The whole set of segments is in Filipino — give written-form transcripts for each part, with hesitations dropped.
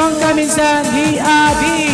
Tuang kaminsan Hiabi.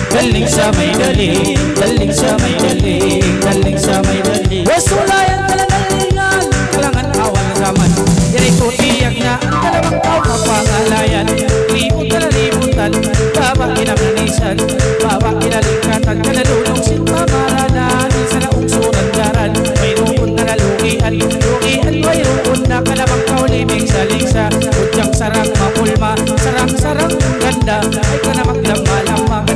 Daling sa may daling, daling sa may daling, daling sa may daling. Wasulayan kalagalingan, kalangan awal zaman. Yan ito tiyak na ang dalawang tao kapangalayan. Libutan na libutan, babang kinamanisan, babang kinalingkatan, kanalunong sinta maranan. Sa naungsunan daran, may roon na nalugian, lugian may roon na kalamang kauliming sa lingsa. Udyang sarang mapulma, sarang-sarang ganda, ay kanamang lama-lama,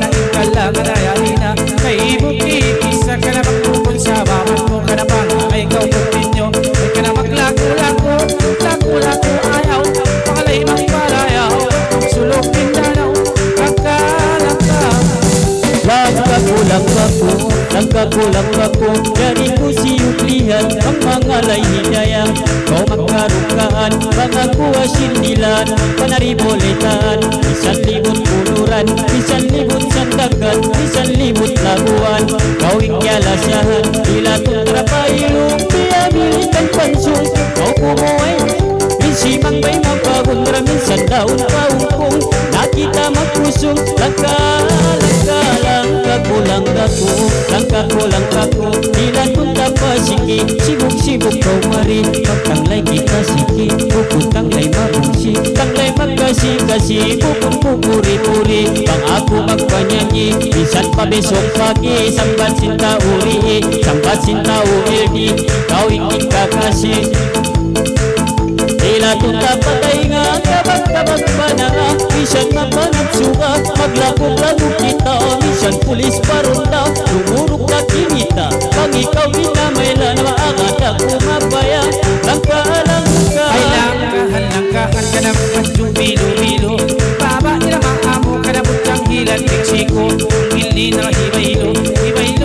kadayalina kay bukit isa ka na magpupun sa baman mo ka na bang ay ikaw bukit nyo ay ka na maglako-lako lako-lako ayaw pangalay magparayaw sulok pindanaw langka-langka langka-ko dari ko siyuklihan ang mga layhidayang kau magkarukaan pangako asindilan panariboletan bisan libut puluran bisan libut sandakan bisan libut labuan kau ikyalasahan bila tutrapayilong piyabilikan pansung kau kumuay minsimang bay magbagong minsan daun paungkong nakita magpusong langka-ko bila tunta pasiki sibuk-sibuk kau mari pagtanglay kita siki bukod tanglay mabungsi tanglay magkasi-kasi bukod pupuri-puri pang ako magpanyanyi minsan pa besok pagi sambat sinta uri sambat sinta uri kau ingin kakasi bila tunta patay nga kabag-kabag pa na nga minsan mapanagsuka maglakog-lagog kita minsan pulis paronda lumurok na kinita pag ikaw minamay na maangat ako mabaya langka-langka ay langkahan ka na magpajubilo-bilo baba nila maamo ka na butyang hilan tiksiko hindi na ibaylo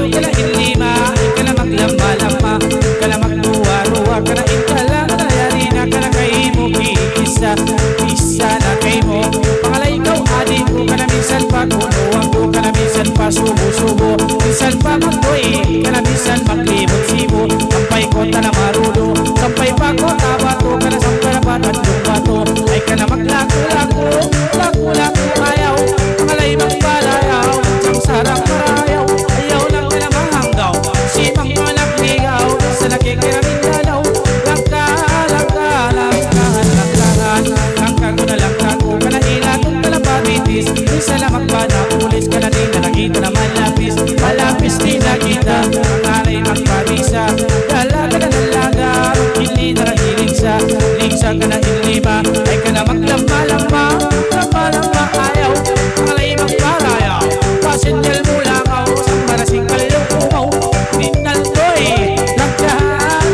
ka na inlima ka na maglama-lama ka na magduwa-ruwa ka na intala ka na yarina ka na kay mo isa na kay mo pangalay ikaw adi ko ka na minsan pa kunuwang ko ka na minsan pa subo-subo minsan pa magdoy ka na minsan maglibot-sibo sampay ko ta na marudo sampay pa ko tabato ka na sampay na bato ay ka na maglako-lako lako-lako ayaw pangalay magpalayaw ang sarap marayaw ayaw lang ka na mahanggaw sipang manakligaw sa nakikiramin dalaw langka ko na langka ko ka na ilatong kalapabitis isa na magbana ulis ka na din na nakita na malapis din nakita pangalay magpabisa dala ka na nalaga hindi na nahilingsa lingsa ka na inlima ay ka na maglamba-lamba ayaw pangalay magpalayaw pasendel mo langaw sa marasing kalukumaw minal to'y langkahan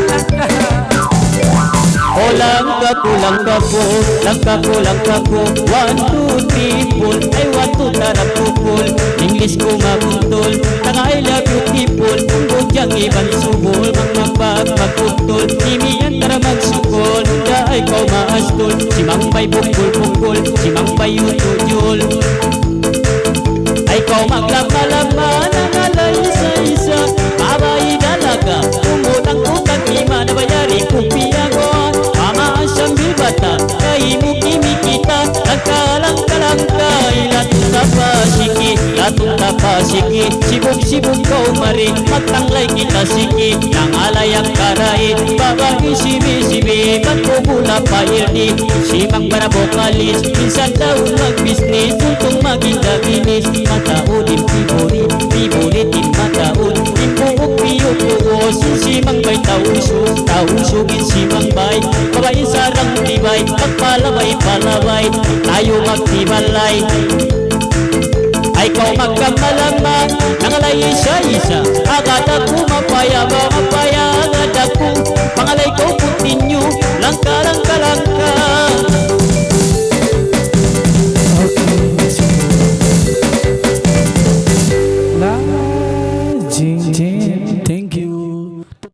o langka ko 1, 2, 3, 4 ay 1, 2 tarap pupul English ko mabuntol tanga I love you people kung budyang ibang subol magmambag magputol imiyan tara magsukol hunda ay kau maastol simang bay pukul simang bay utujul ay kau maglama-lama nangalay isa-isa babay dalaga umulang utang lima na bayari kupiyagon pamaan siyang bibata kay mukimi kita langka ilatong tapasiki sibuk-sibuk kau mari magtanglay kita siki nang alayang karai babagi sibi-sibi magpupula pa irni simang para vokalis minsan daw magbisnis untong maginda binis mataudin fiburitin mataud imbuok piyutuo Bosin si Mang Bay tausugin si Mang Bay, babae sarang tibay, pagpalabay-palabay, tayo magtibalay. Ay kau magkamalama, nangalay isa-isa, agad ako mapaya, mapaya agad ako, pangalay ko putinyo, langka, langka, langka.